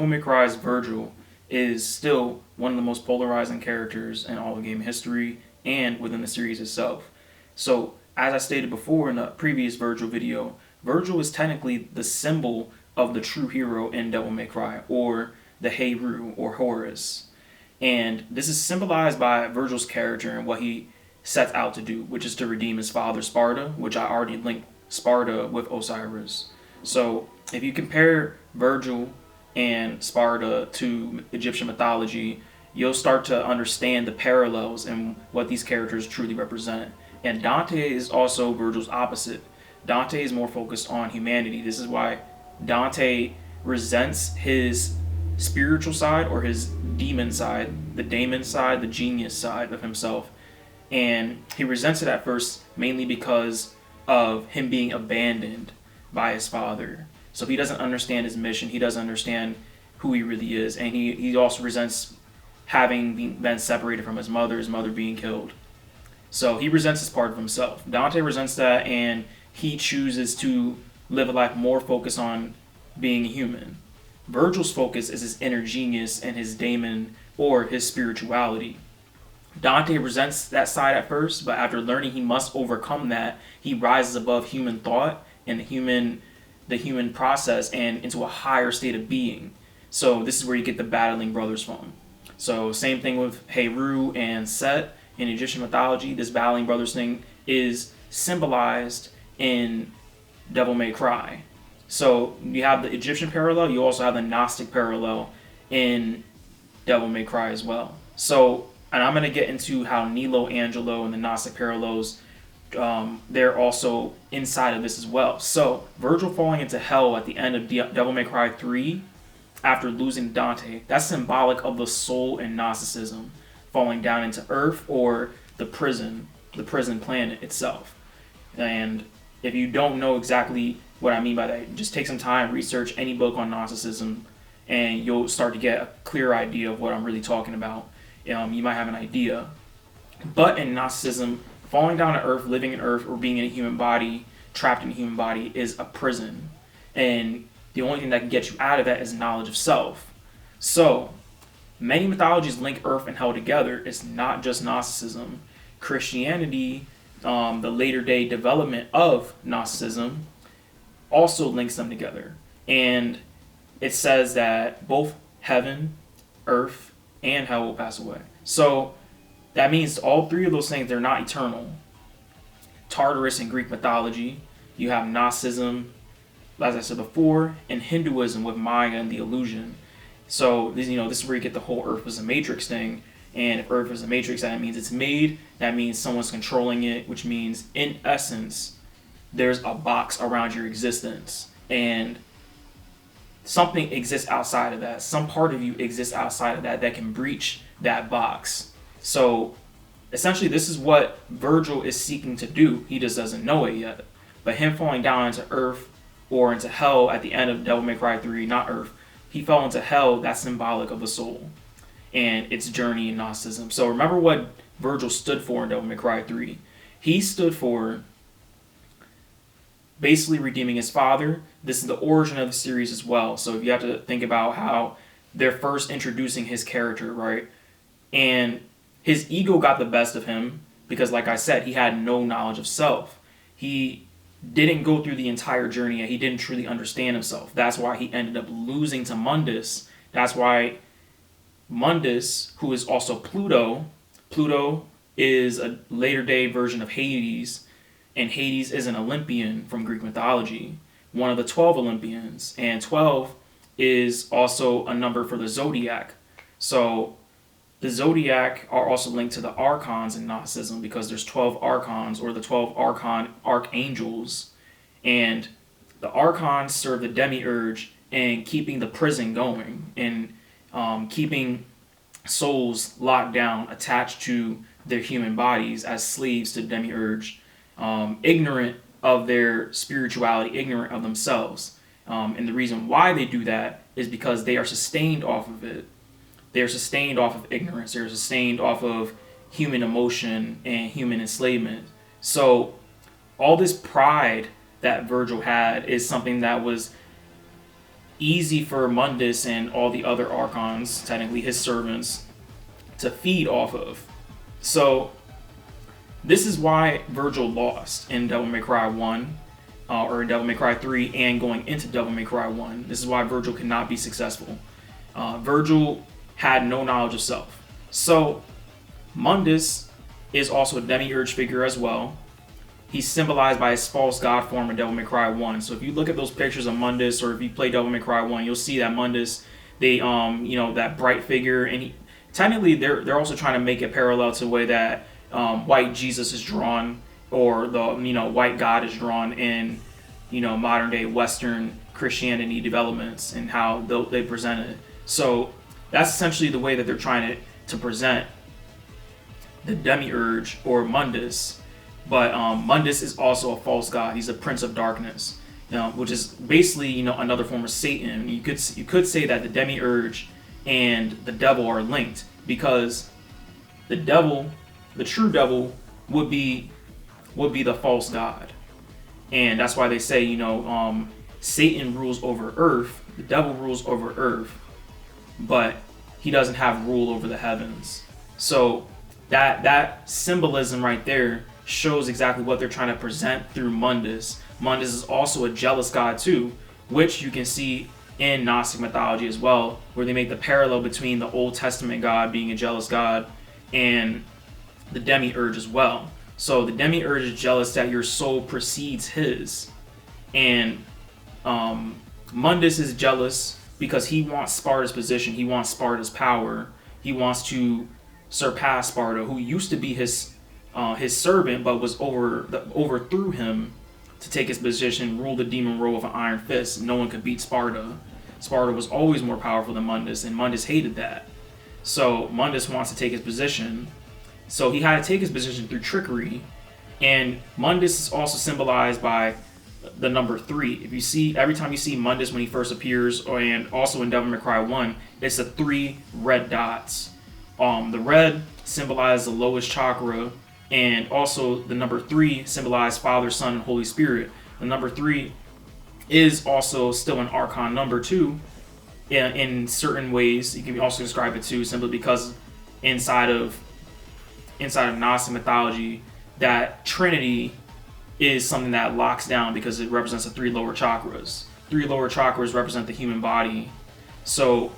Devil May Cry's Virgil is still one of the most polarizing characters in all of game history and within the series itself. So, as I stated before in the previous Virgil video, Virgil is technically the symbol of the true hero in Devil May Cry, or the Heru, or Horus. And this is symbolized by Virgil's character and what he sets out to do, which is to redeem his father Sparta, which I already linked Sparta with Osiris. So, if you compare Virgil and Sparta to Egyptian mythology, you'll start to understand the parallels and what these characters truly represent. And Dante is also Virgil's opposite. Dante is more focused on humanity. This is why Dante resents his spiritual side, or his demon side, the genius side of himself. And he resents it at first mainly because of him being abandoned by his father. So he doesn't understand his mission. He doesn't understand who he really is. And he also resents having been separated from his mother being killed. So he resents this part of himself. Dante resents that, and he chooses to live a life more focused on being a human. Virgil's focus is his inner genius and his daemon, or his spirituality. Dante resents that side at first, but after learning he must overcome that, he rises above human thought and the human process and into a higher state of being. So this is where you get the battling brothers from. So same thing with Heru and Set in Egyptian mythology. This battling brothers thing is symbolized in Devil May Cry. So you have the Egyptian parallel, you also have the Gnostic parallel in Devil May Cry as well. So, and I'm going to get into how Nelo Angelo and the Gnostic parallels, they're also inside of this as well. So, Virgil falling into hell at the end of Devil May Cry 3 after losing Dante, that's symbolic of the soul in Gnosticism falling down into Earth, or the prison planet itself. And if you don't know exactly what I mean by that, just take some time, research any book on Gnosticism, and you'll start to get a clear idea of what I'm really talking about. You might have an idea. But in Gnosticism, falling down to Earth, living in Earth, or being in a human body, trapped in a human body, is a prison. And the only thing that can get you out of that is knowledge of self. So, many mythologies link Earth and Hell together. It's not just Gnosticism. Christianity, the later day development of Gnosticism, also links them together. And it says that both heaven, earth, and hell will pass away. So that means all three of those things, they're not eternal. Tartarus in Greek mythology, you have Gnosticism, as I said before, and Hinduism with Maya and the illusion. So this is where you get the whole Earth was a matrix thing. And if Earth is a matrix, that means it's made. That means someone's controlling it, which means in essence, there's a box around your existence. And something exists outside of that. Some part of you exists outside of that can breach that box. So essentially, this is what Virgil is seeking to do. He just doesn't know it yet. But him falling down into Earth or into hell at the end of Devil May Cry 3, not Earth, he fell into hell. That's symbolic of the soul and its journey in Gnosticism. So remember what Virgil stood for in Devil May Cry 3. He stood for basically redeeming his father. This is the origin of the series as well. So if you have to think about how they're first introducing his character, right? And his ego got the best of him because, like I said, he had no knowledge of self. He didn't go through the entire journey and he didn't truly understand himself. That's why he ended up losing to Mundus. That's why Mundus, who is also Pluto is a later day version of Hades, and Hades is an Olympian from Greek mythology, one of the 12 Olympians, and 12 is also a number for the zodiac. So the zodiac are also linked to the archons in Gnosticism because there's 12 archons, or the 12 archangels, and the archons serve the demiurge in keeping the prison going and keeping souls locked down, attached to their human bodies as slaves to the demiurge, ignorant of their spirituality, ignorant of themselves. And the reason why they do that is because they are sustained off of it. They're sustained off of ignorance. They're sustained off of human emotion and human enslavement. So all this pride that Virgil had is something that was easy for Mundus and all the other Archons, technically his servants, to feed off of. So this is why Virgil lost in Devil May Cry 1, or in Devil May Cry 3, and going into Devil May Cry 1. This is why Virgil could not be successful. Virgil had no knowledge of self. So Mundus is also a demiurge figure as well. He's symbolized by his false god form in Devil May Cry 1. So if you look at those pictures of Mundus, or if you play Devil May Cry 1, you'll see that Mundus, that bright figure, and technically they're also trying to make it parallel to the way that white Jesus is drawn, or the white God is drawn in modern day Western Christianity developments, and how they present it. So that's essentially the way that they're trying to present the demiurge or Mundus. But Mundus is also a false god. He's a prince of darkness, which is basically another form of Satan. You could say that the demiurge and the devil are linked, because the devil, the true devil, would be the false god, and that's why they say Satan rules over earth, the devil rules over earth, but he doesn't have rule over the heavens. So that symbolism right there shows exactly what they're trying to present through Mundus. Mundus is also a jealous god too, which you can see in Gnostic mythology as well, where they make the parallel between the Old Testament God being a jealous god and the demiurge as well. So the demiurge is jealous that your soul precedes his, and Mundus is jealous because he wants Sparta's position, he wants Sparta's power, he wants to surpass Sparta, who used to be his servant, but was overthrew him to take his position, rule the demon role of an iron fist. No one could beat Sparta. Sparta was always more powerful than Mundus, and Mundus hated that. So Mundus wants to take his position. So he had to take his position through trickery. And Mundus is also symbolized by the number 3. If you see, every time you see Mundus when he first appears, and also in Devil May Cry 1, it's the 3 red dots. The red symbolizes the lowest chakra, and also the number 3 symbolizes Father, Son, and Holy Spirit. The number 3 is also still an Archon number 2 in certain ways. You can also describe it too, simply because inside of Gnostic mythology, that Trinity is something that locks down because it represents the 3 lower chakras. 3 lower chakras represent the human body. So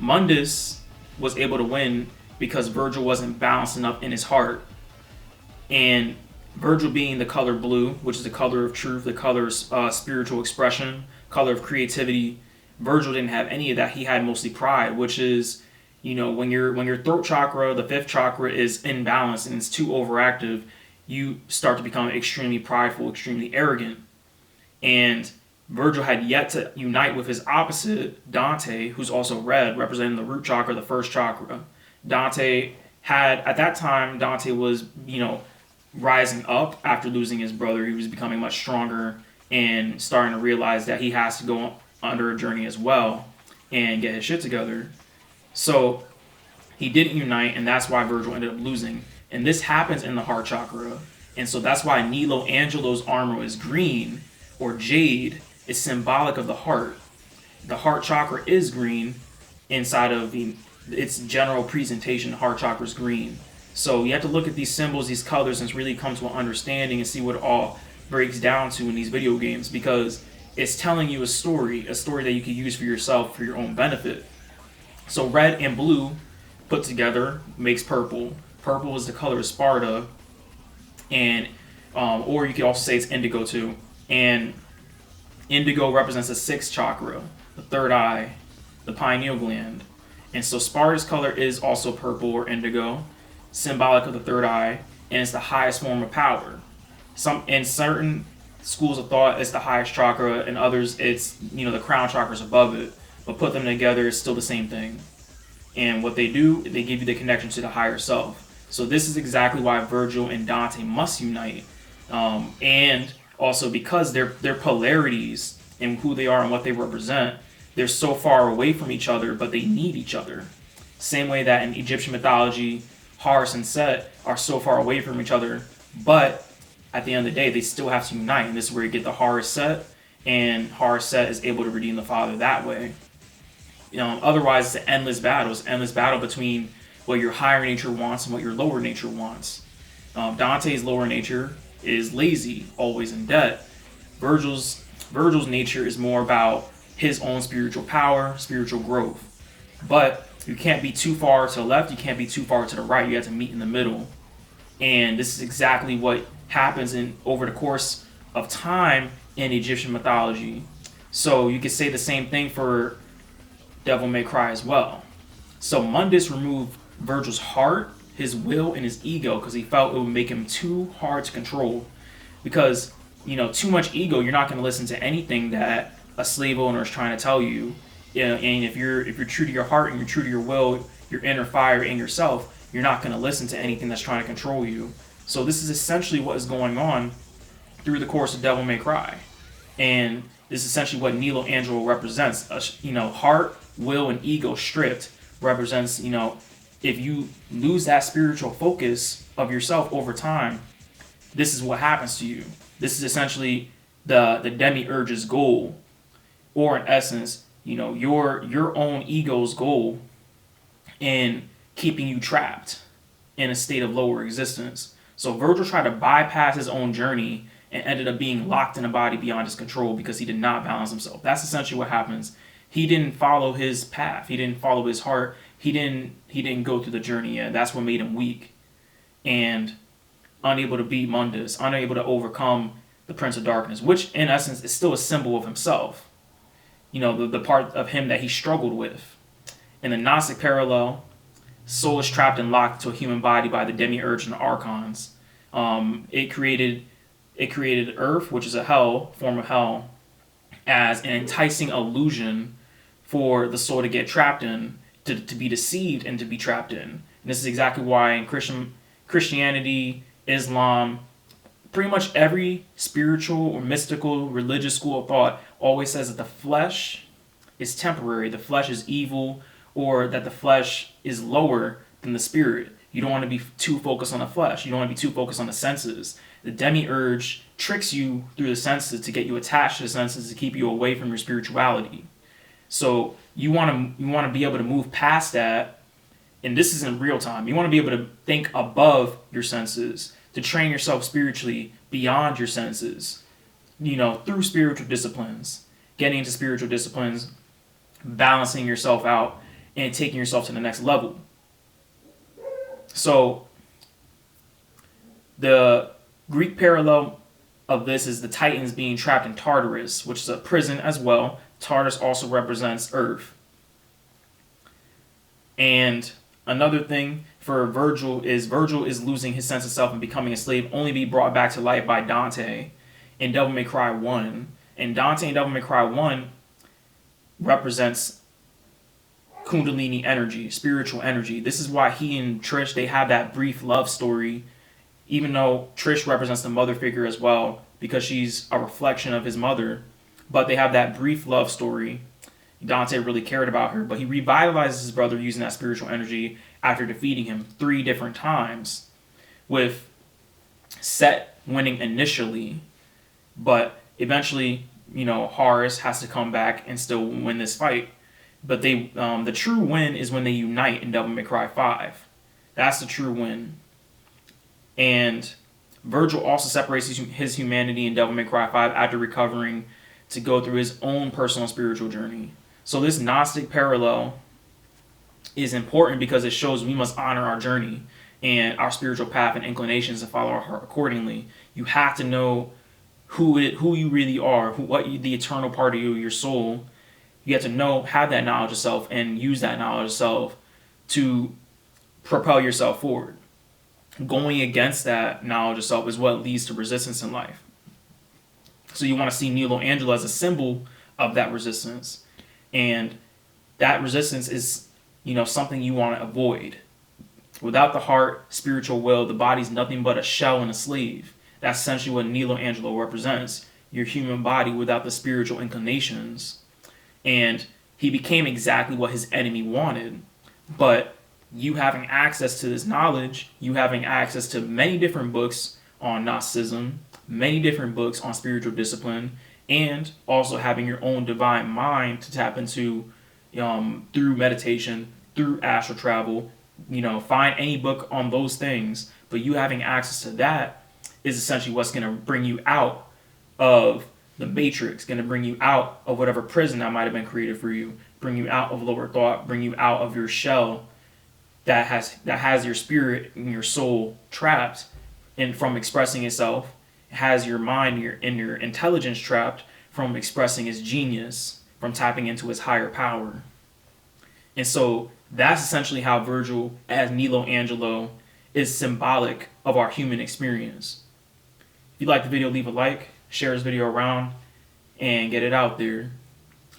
Mundus was able to win because Virgil wasn't balanced enough in his heart. And Virgil being the color blue, which is the color of truth, the color of spiritual expression, color of creativity, Virgil didn't have any of that. He had mostly pride, which is, when your throat chakra, the 5th chakra, is imbalanced and it's too overactive, you start to become extremely prideful, extremely arrogant. And Virgil had yet to unite with his opposite, Dante, who's also red, representing the root chakra, the 1st chakra. Dante was, rising up after losing his brother. He was becoming much stronger and starting to realize that he has to go under a journey as well and get his shit together. So he didn't unite, and that's why Virgil ended up losing. And this happens in the heart chakra. And so that's why Nelo Angelo's armor is green, or jade. It's symbolic of the heart. The heart chakra is green inside of its general presentation. The heart chakra is green. So you have to look at these symbols, these colors, and really come to an understanding and see what it all breaks down to in these video games, because it's telling you a story that you can use for yourself for your own benefit. So red and blue put together makes purple. Purple is the color of Sparta, and or you could also say it's indigo too. And indigo represents the 6th chakra, the 3rd eye, the pineal gland. And so Sparta's color is also purple or indigo, symbolic of the 3rd eye, and it's the highest form of power. In certain schools of thought, it's the highest chakra, and others, it's the crown chakra is above it. But put them together, it's still the same thing. And what they do, they give you the connection to the higher self. So this is exactly why Virgil and Dante must unite, and also because their polarities and who they are and what they represent, they're so far away from each other, but they need each other. Same way that in Egyptian mythology, Horus and Set are so far away from each other, but at the end of the day, they still have to unite. And this is where you get the Horus Set and Horus Set is able to redeem the father that way. Otherwise, it's an endless battle. It's an endless battle between what your higher nature wants and what your lower nature wants. Dante's lower nature is lazy, always in debt. Virgil's nature is more about his own spiritual power, spiritual growth. But you can't be too far to the left, you can't be too far to the right. You have to meet in the middle. And this is exactly what happens over the course of time in Egyptian mythology. So you could say the same thing for Devil May Cry as well. So Mundus removed Virgil's heart, his will, and his ego because he felt it would make him too hard to control. Because, too much ego, you're not going to listen to anything that a slave owner is trying to tell you. And if you're true to your heart and you're true to your will, your inner fire in yourself, you're not going to listen to anything that's trying to control you. So this is essentially what is going on through the course of Devil May Cry. And this is essentially what Nelo Angelo represents. Heart, will, and ego stripped represents, if you lose that spiritual focus of yourself over time, this is what happens to you. This is essentially the demiurge's goal, or in essence, your own ego's goal in keeping you trapped in a state of lower existence. So Virgil tried to bypass his own journey and ended up being locked in a body beyond his control because he did not balance himself. That's essentially what happens. He didn't follow his path. He didn't follow his heart. He didn't go through the journey yet. That's what made him weak and unable to beat Mundus, unable to overcome the Prince of Darkness, which in essence is still a symbol of himself. The part of him that he struggled with. In the Gnostic parallel, soul is trapped and locked to a human body by the demiurge and the archons. It created Earth, which is a form of hell, as an enticing illusion for the soul to get trapped in, to be deceived and to be trapped in. And this is exactly why in Christianity, Islam, pretty much every spiritual or mystical religious school of thought always says that the flesh is temporary, the flesh is evil, or that the flesh is lower than the spirit. You don't want to be too focused on the flesh. You don't want to be too focused on the senses. The demiurge tricks you through the senses to get you attached to the senses to keep you away from your spirituality. So you want to be able to move past that, and this is in real time. You want to be able to think above your senses, to train yourself spiritually beyond your senses, through spiritual disciplines, getting into spiritual disciplines, balancing yourself out, and taking yourself to the next level. So the Greek parallel of this is the Titans being trapped in Tartarus, which is a prison as well. Tartarus also represents Earth. And another thing for Virgil is losing his sense of self and becoming a slave, only be brought back to life by Dante in Devil May Cry 1. And Dante in Devil May Cry 1 represents Kundalini energy, spiritual energy. This is why he and Trish, they have that brief love story, even though Trish represents the mother figure as well, because she's a reflection of his mother. But they have that brief love story. Dante really cared about her, but he revitalizes his brother using that spiritual energy after defeating him 3 different times, with Set winning initially, but eventually, Horus has to come back and still win this fight. But the true win is when they unite in Devil May Cry 5. That's the true win. And Virgil also separates his humanity in Devil May Cry 5 after recovering to go through his own personal spiritual journey. So this Gnostic parallel is important because it shows we must honor our journey and our spiritual path and inclinations and follow our heart accordingly. You have to know who you really are, the eternal part of you, your soul. You have to have that knowledge of self and use that knowledge of self to propel yourself forward. Going against that knowledge of self is what leads to resistance in life. So you want to see Nelo Angelo as a symbol of that resistance. And that resistance is, something you want to avoid. Without the heart, spiritual will, the body's nothing but a shell and a sleeve. That's essentially what Nelo Angelo represents. Your human body without the spiritual inclinations. And he became exactly what his enemy wanted. But you having access to this knowledge, you having access to many different books on Gnosticism, many different books on spiritual discipline, and also having your own divine mind to tap into through meditation, through astral travel. Find any book on those things, but you having access to that is essentially what's going to bring you out of the matrix, going to bring you out of whatever prison that might have been created for you, bring you out of lower thought, bring you out of your shell that has your spirit and your soul trapped and from expressing itself, has your mind and your intelligence trapped from expressing its genius, from tapping into its higher power. And so that's essentially how Virgil, as Nelo Angelo, is symbolic of our human experience. If you like the video, leave a like, share this video around, and get it out there.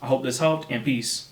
I hope this helped, and peace.